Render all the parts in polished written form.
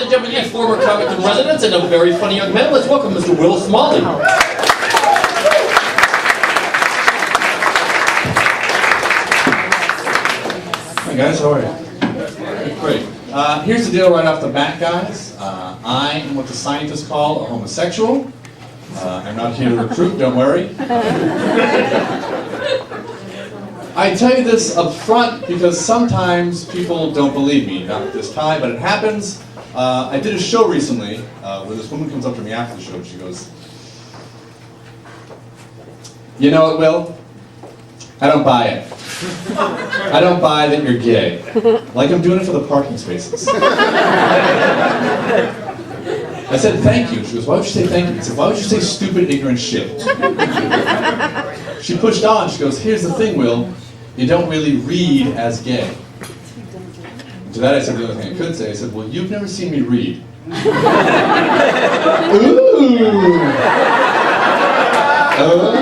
the WWE's former comic in residence and a very funny young man. Let's welcome Mr. Will Smalley. Hey guys, how are you? Great. Here's the deal right off the bat, guys. I am what the scientists call a homosexual. I'm not here to recruit, don't worry. I tell you this up front because sometimes people don't believe me. Not this time, but it happens. I did a show recently where this woman comes up to me after the show and she goes, "You know what, Will? I don't buy it. I don't buy that you're gay. Like I'm doing it for the parking spaces." I said, "Thank you." She goes, "Why would you say thank you?" I said, "Why would you say stupid, ignorant shit?" She pushed on. She goes, "Here's the thing, Will. You don't really read as gay." And to that I said the only thing I could say. I said, "Well, you've never seen me read." Ooh. Oh.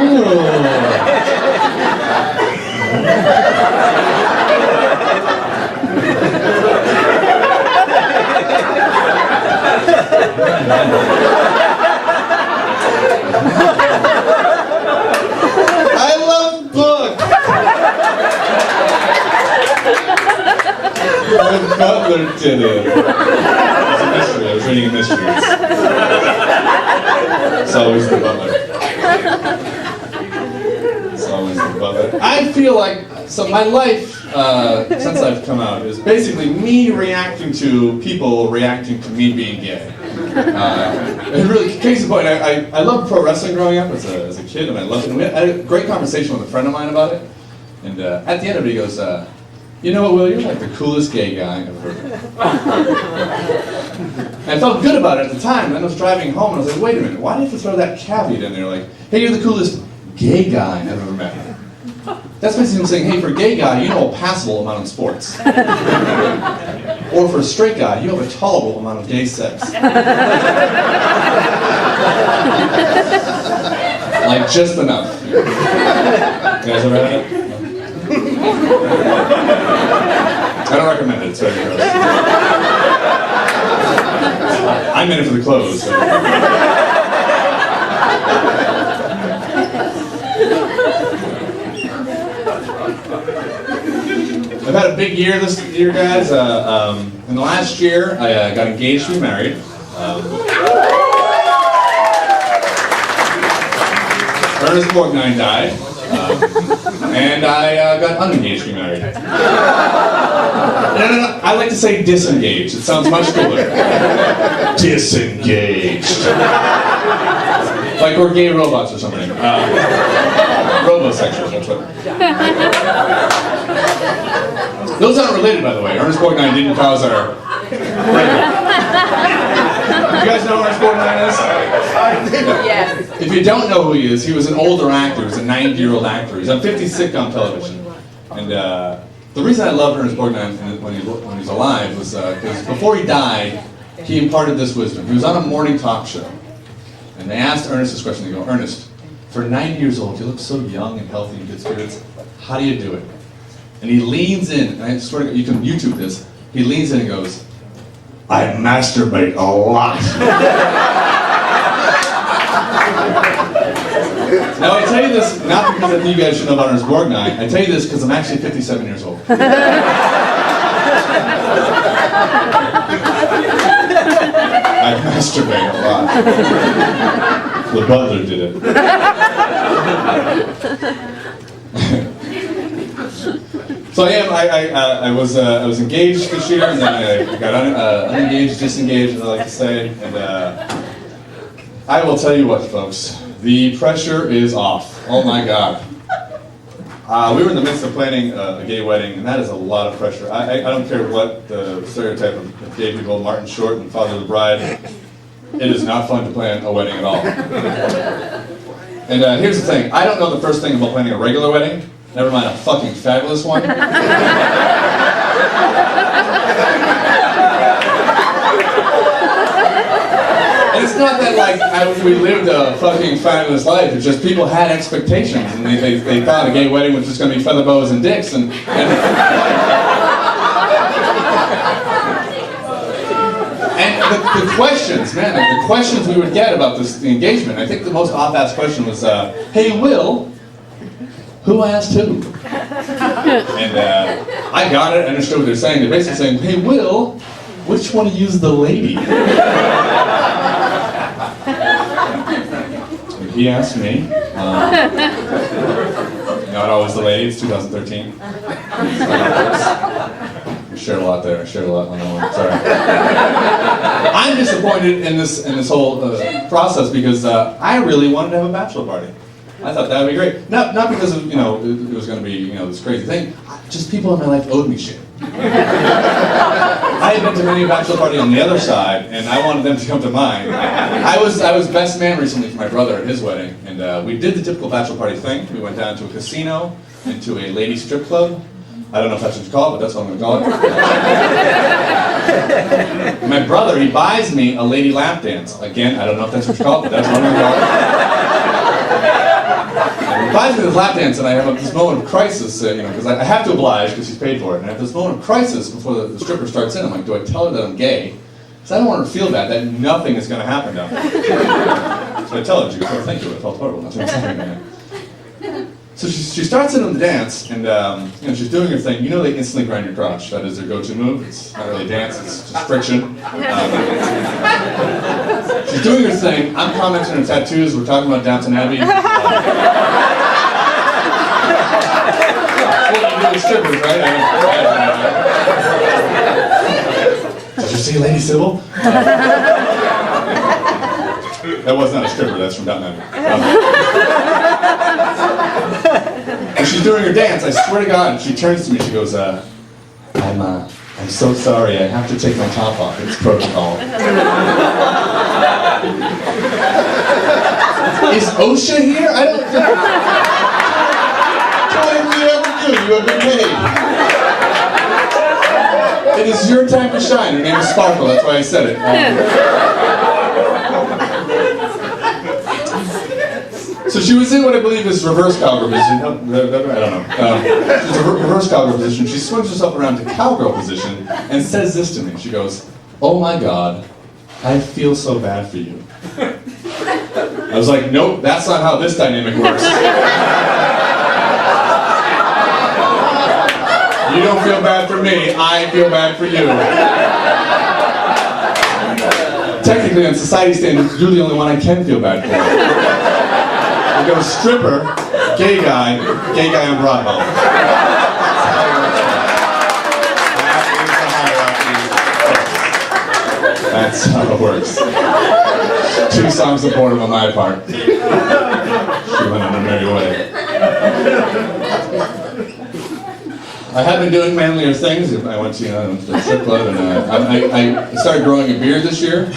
I love books. My butler did it. It's a mystery. I was reading a mystery. It's always the butler. It's always the butler. I feel like, so my life, since I've come out, is basically me reacting to people reacting to me being gay. And really, case in point, I loved pro wrestling growing up as a kid, and I loved it. And we had a great conversation with a friend of mine about it. And at the end of it, he goes, "You know what, Will, you're like the coolest gay guy I've heard of." And I felt good about it at the time. And then I was driving home, and I was like, "Wait a minute, why do you have to throw that caveat in there? Like, hey, you're the coolest gay guy I've ever met." That's basically him saying, hey, for a gay guy, you know a passable amount of sports. Or for a straight guy, you have a tolerable amount of gay sex. Like, just enough. You guys ever had it? I don't recommend it, it's very gross. I'm in it for the clothes. So. I've had a big year this year, guys. In the last year, I got engaged to be married. Ernest Borgnine died, and I got unengaged to be married. No, I like to say disengaged. It sounds much cooler. Disengaged. Like we're gay robots or something. Robosexuals, that's what. Those aren't related, by the way. Ernest Borgnine didn't cause our breakup. You guys know who Ernest Borgnine is? Yes. If you don't know who he is, he was an older actor. He was a 90-year-old actor. He's on 50 sitcom television. And the reason I love Ernest Borgnine when he was alive was because before he died, he imparted this wisdom. He was on a morning talk show. And they asked Ernest this question. They go, "Ernest, for 90 years old, you look so young and healthy and good spirits. How do you do it?" And he leans in, and I swear to God, you can YouTube this. He leans in and goes, "I masturbate a lot." Now I tell you this, not because I think you guys should know about Ernest Borgnine. I tell you this because I'm actually 57 years old. I masturbate a lot. The butler did it. So I was engaged this year, and then I got unengaged, disengaged, as I like to say. And I will tell you what, folks, the pressure is off. Oh my God. We were in the midst of planning a gay wedding, and that is a lot of pressure. I don't care what the stereotype of gay people, Martin Short and Father of the Bride. It is not fun to plan a wedding at all. And here's the thing, I don't know the first thing about planning a regular wedding, never mind a fucking fabulous one. And it's not that like we lived a fucking fabulous life, it's just people had expectations, and they thought a gay wedding was just going to be feather boas and dicks, and And the questions, man, the questions we would get about the engagement, I think the most oft-asked question was, hey, Will, who asked who? And I got it, I understood what they're saying. They're basically saying, hey, Will, which one of you's the lady? And he asked me. Not always the lady, it's 2013. I shared a lot there, I shared a lot on that one, sorry. I'm disappointed in this whole process because I really wanted to have a bachelor party. I thought that would be great. Not because of, it was going to be, this crazy thing. Just people in my life owed me shit. I had been to many bachelor party on the other side, and I wanted them to come to mine. I was best man recently for my brother at his wedding, and we did the typical bachelor party thing. We went down to a casino, into a lady strip club. I don't know if that's what you call it, but that's what I'm going to call it. My brother, he buys me a lady lap dance. Again, I don't know if that's what you call it, but that's what I'm going to call it. He buys me this lap dance, and I have this moment of crisis, because I have to oblige because she's paid for it. And I have this moment of crisis before the stripper starts in. I'm like, do I tell her that I'm gay? Because I don't want her to feel bad, that nothing is going to happen now. So I tell her, she goes, oh, thank you, it felt horrible. Nothing's happening. So she starts in on the dance, and she's doing her thing. You know they instantly grind your crotch. That is their go-to move. It's not really a dance, it's just friction. She's doing her thing. I'm commenting on her tattoos. We're talking about Downton Abbey. What you do with strippers, right? Did you see Lady Sybil? That was not a stripper, that's from Downton Abbey. And she's doing her dance, I swear to God, and she turns to me, she goes, I'm so sorry, I have to take my top off, it's protocol. Is OSHA here? I don't whatever you ever do, you have been paid. It is your time to shine, her name is Sparkle, that's why I said it. So she was in what I believe is reverse cowgirl position. I don't know. She's a reverse cowgirl position. She swings herself around to cowgirl position and says this to me. She goes, oh my God, I feel so bad for you. I was like, nope, that's not how this dynamic works. You don't feel bad for me, I feel bad for you. Technically, on society standards, you're the only one I can feel bad for. We go stripper, gay guy on Broadway. That's how it works. 2 songs of boredom on my part. She went on her merry way. I have been doing manlier things. I went to the strip club, and I started growing a beard this year.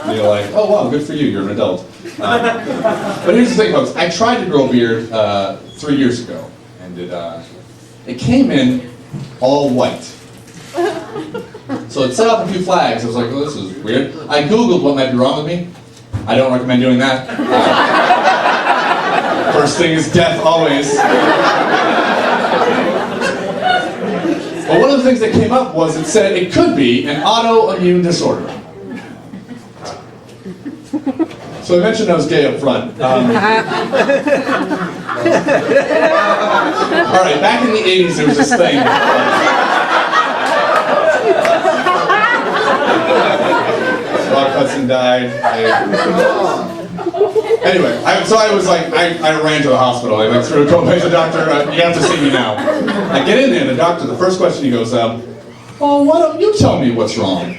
You're like, oh wow, good for you, you're an adult. But here's the thing, folks. I tried to grow a beard 3 years ago, and it came in all white. So it set off a few flags. I was like, oh, this is weird. I Googled what might be wrong with me. I don't recommend doing that. First thing is death, always. But one of the things that came up was it said it could be an autoimmune disorder. So I mentioned I was gay up front. All right, back in the 80s there was this thing. Rock Hudson died. Anyway, so I was like, I ran to the hospital. I went through a coma. The doctor, you have to see me now. I get in there, and the doctor, the first question he goes, oh, why don't you tell me what's wrong?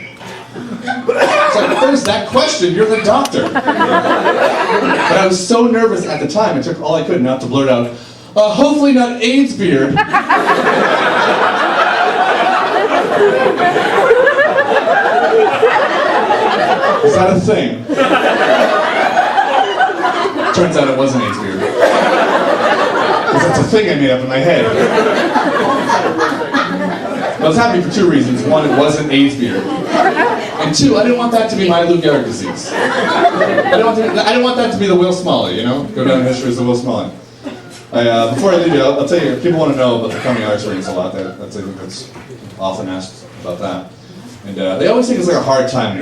It's like, first, that question, you're the doctor. But I was so nervous at the time, I took all I could not to blurt out, hopefully not AIDS beard. Is that a thing? Turns out it wasn't AIDS beard. Because that's a thing I made up in my head. I was happy for 2 reasons. 1, it wasn't AIDS beard. And 2, I didn't want that to be my Lou Gehrig disease. I didn't want that to be the Will Smalley, Go down in history as the Will Smalley. Before I leave you, I'll tell you, people want to know about the Performing Arts Rings a lot. I think that's often asked about that. And they always think it's like a hard time.